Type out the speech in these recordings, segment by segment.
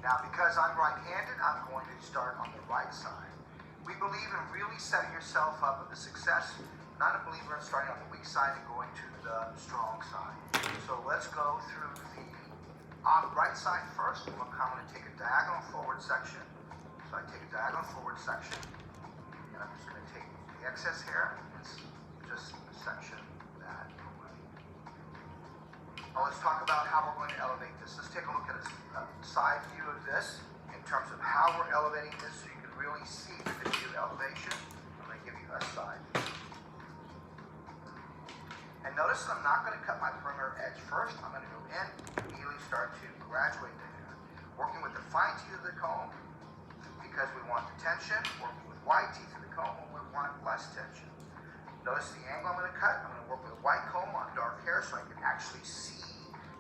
Now, because I'm right-handed, I'm going to start on the right side. We believe in really setting yourself up with the success. Not a believer in starting on the weak side and going to the strong side. So let's go through the right side first. I'm going to take a diagonal forward section. So I take a diagonal forward section, and I'm just going to take the excess hair. It's just a section that way. Now let's talk about how we're going to elevate this. Let's take a look at a side view of this in terms of how we're elevating this so you can really see the degree of elevation. I'm going to give you a side view. And notice I'm not going to cut my perimeter edge first. I'm going to go in, immediately start to graduate the hair. Working with the fine teeth of the comb because we want the tension. Working with wide teeth of the comb when we want less tension. Notice the angle I'm going to cut. I'm going to work with a white comb on dark hair so I can actually see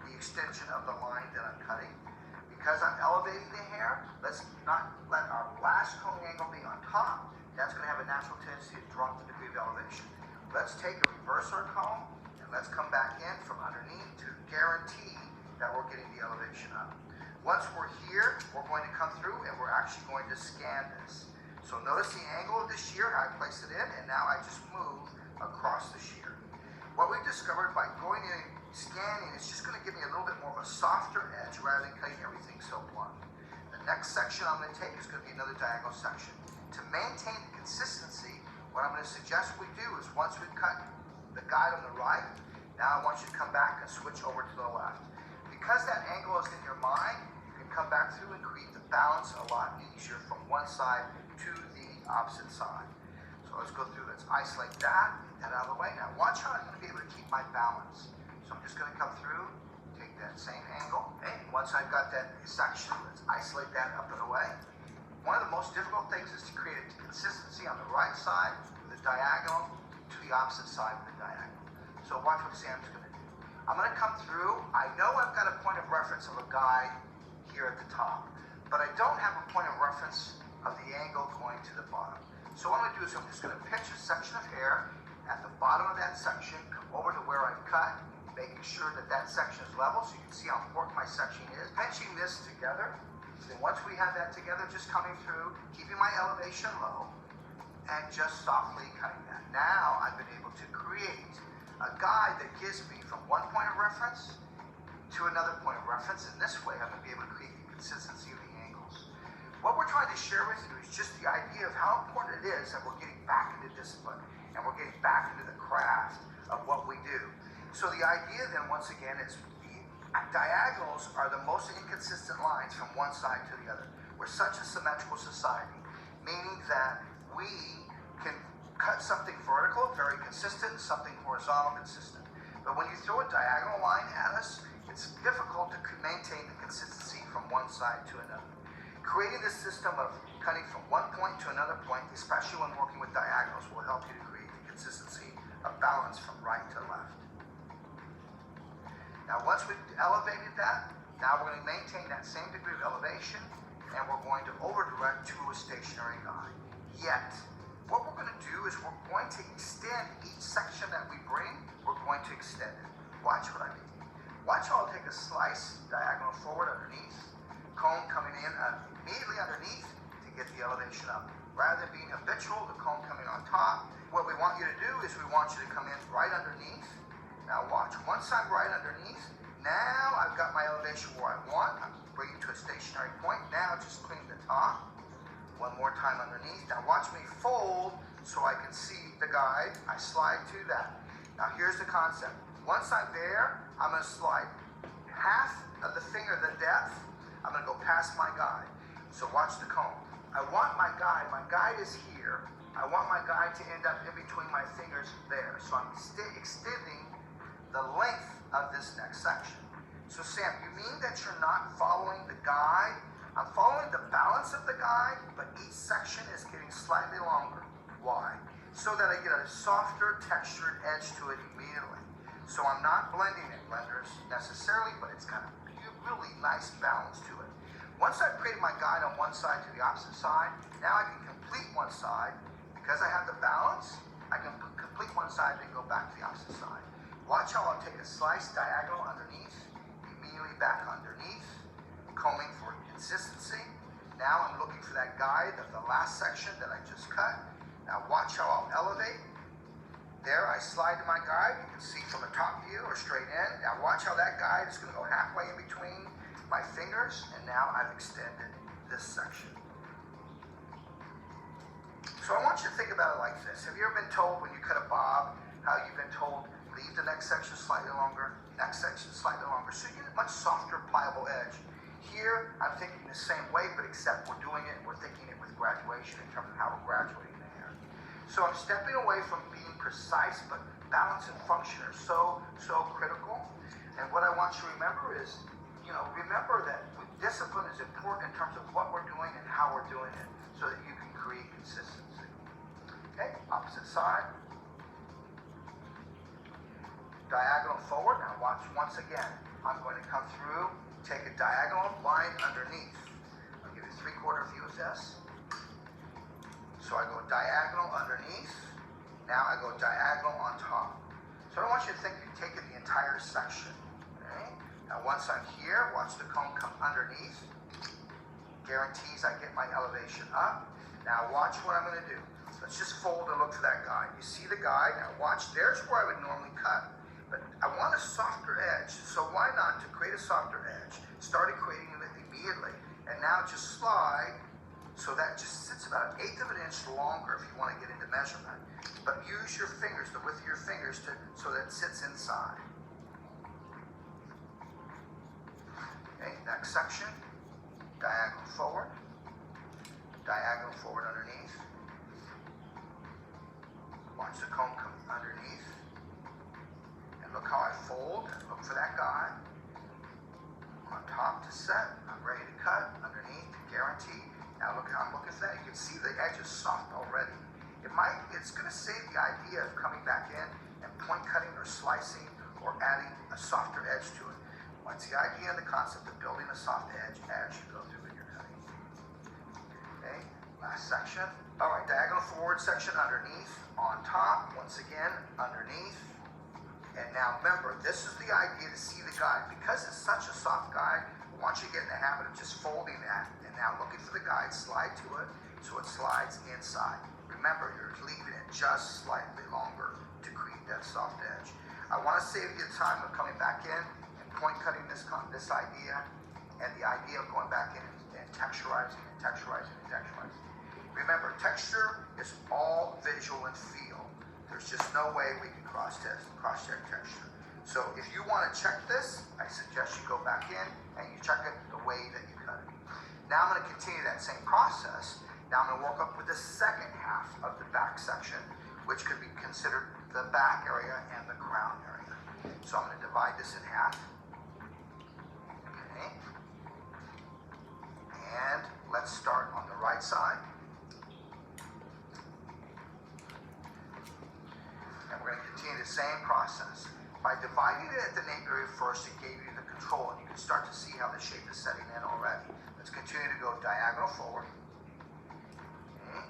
the extension of the line that I'm cutting. Because I'm elevating the hair, let's not let our last combing angle be on top. That's going to have a natural tendency to drop the degree of elevation. Let's take a reverser comb and let's come back in from underneath to guarantee that we're getting the elevation up. Once we're here, we're going to come through and we're actually going to scan this. So notice the angle of the shear, how I place it in, and now I just move across the shear. What we've discovered by going in and scanning is just going to give me a little bit more of a softer edge rather than cutting everything so blunt. The next section I'm going to take is going to be another diagonal section. To maintain the consistency, what I'm going to suggest we do is once we've cut the guide on the right, now I want you to come back and switch over to the left. Because that angle is in your mind, you can come back through and create the balance a lot easier from one side to the opposite side. So let's go through, let's isolate that, get that out of the way. Now watch how I'm going to be able to keep my balance. So I'm just going to come through, take that same angle. Okay? Once I've got that section, let's isolate that up and away. One of the most difficult things is to create a consistency on the right side with a diagonal to the opposite side with a diagonal. So watch what Sam's going to do. I'm going to come through. I know I've got a point of reference of a guide here at the top, but I don't have a point of reference of the angle going to the bottom. So what I'm going to do is I'm just going to pitch a section of hair at the bottom of that section, come over to where I've cut, making sure that that section is level so you can see how important my section is. Pinching this together. Then once we have that together, just coming through, keeping my elevation low, and just softly cutting that. Now I've been able to create a guide that gives me from one point of reference to another point of reference. In this way, I'm going to be able to create the consistency of the angles. What we're trying to share with you is just the idea of how important it is that we're getting back into discipline and we're getting back into the craft of what we do. So the idea then, once again, is diagonals are the most inconsistent lines from one side to the other. We're such a symmetrical society, meaning that we can cut something vertical, very consistent, something horizontal, consistent. But when you throw a diagonal line at us, it's difficult to maintain the consistency from one side to another. Creating this system of cutting from one point to another point, especially when working with diagonals, will help you to create the consistency of balance from right to left. Now once we've elevated that, now we're going to maintain that same degree of elevation and we're going to over direct to a stationary guide. Yet, what we're going to do is we're going to extend each section that we bring, we're going to extend it. Watch what I mean. Watch how I'll take a slice diagonal forward underneath, comb coming in immediately underneath to get the elevation up. Rather than being habitual, the comb coming on top, what we want you to do is we want you to come in right underneath. Now watch, once I'm right underneath, now I've got my elevation where I want. I'm bringing to a stationary point. Now just clean the top. One more time underneath. Now watch me fold so I can see the guide. I slide to that. Now here's the concept. Once I'm there, I'm going to slide half of the finger, the depth. I'm going to go past my guide. So watch the comb. I want my guide is here. I want my guide to end up in between my fingers there. So I'm extending the length of this next section. So Sam, you mean that you're not following the guide? I'm following the balance of the guide, but each section is getting slightly longer. Why? So that I get a softer textured edge to it immediately. So I'm not blending it, blenders, necessarily, but it's got a really nice balance to it. Once I've created my guide on one side to the opposite side, now I can complete one side. Because I have the balance, I can complete one side and go back to the opposite side. Watch how I'll take a slice diagonal underneath, immediately back underneath, combing for consistency. that guide of the last section that I just cut. Now watch how I'll elevate. There, I slide to my guide. You can see from the top view or straight in. Now watch how that guide is going to go halfway in between my fingers, and now I've extended this section. So I want you to think about it like this. Have you ever been told when you cut a bob, how you've been told, leave the next section slightly longer, next section slightly longer, so you get a much softer, pliable edge. Here, I'm thinking the same way, but except we're doing it, we're thinking it with graduation in terms of how we're graduating the hair. So I'm stepping away from being precise, but balance and function are so critical. And what I want you to remember is, remember that discipline is important in terms of what we're doing and how we're doing it, so that you can create consistency. Okay, opposite side. Diagonal forward. Now watch once again. I'm going to come through, take a diagonal line underneath. I'll give you a 3/4 view of this. So I go diagonal underneath. Now I go diagonal on top. So I don't want you to think you're taking the entire section. Okay? Now once I'm here, watch the comb come underneath. Guarantees I get my elevation up. Now watch what I'm going to do. Let's just fold and look for that guide. You see the guide? Now watch, there's where I would normally cut. But I want a softer edge, so why not, to create a softer edge, started creating it immediately. And now just slide, so that just sits about 1/8 of an inch longer if you want to get into measurement. But use your fingers, the width of your fingers, so that it sits inside. Okay, next section, diagonal forward underneath. Watch the comb come underneath. And look how I fold, look for that guide. On top to set, I'm ready to cut, underneath, guarantee. Now look, I'm looking for that, you can see the edge is soft already. It's gonna save the idea of coming back in and point cutting or slicing or adding a softer edge to it. What's the idea and the concept of building a soft edge as you go through when you're cutting? Okay, last section. All right, diagonal forward section underneath, on top, once again, underneath. And now remember, this is the idea to see the guide. Because it's such a soft guide, I want you to get in the habit of just folding that. And now looking for the guide, slide to it, so it slides inside. Remember, you're leaving it just slightly longer to create that soft edge. I want to save you the time of coming back in and point cutting this idea, and the idea of going back in and texturizing and texturizing and texturizing. Remember, texture is all visual and feel. There's just no way we can cross-check texture. So if you want to check this, I suggest you go back in and you check it the way that you cut it. Now I'm going to continue that same process. Now I'm going to work up with the second half of the back section, which could be considered the back area and the crown area. So I'm going to divide this in half. Okay. And let's start on the right side. And we're going to continue the same process. By dividing it at the nape area first, it gave you the control, and you can start to see how the shape is setting in already. Let's continue to go diagonal forward. Okay.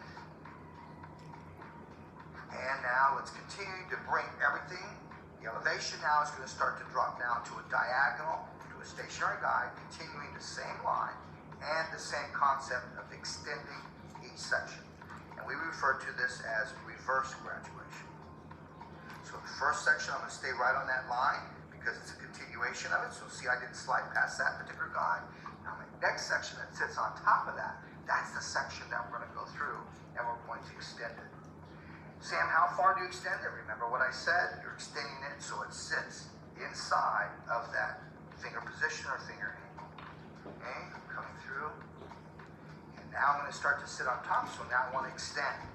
And now let's continue to bring everything. The elevation now is going to start to drop down to a diagonal, to a stationary guide, continuing the same line and the same concept of extending each section. And we refer to this as reverse graduation. So the first section, I'm going to stay right on that line because it's a continuation of it. So see, I didn't slide past that particular guide. Now my next section that sits on top of that, that's the section that we're going to go through and we're going to extend it. Sam, how far do you extend it? Remember what I said? You're extending it so it sits inside of that finger position or finger angle. Okay, I'm coming through. And now I'm going to start to sit on top, so now I want to extend.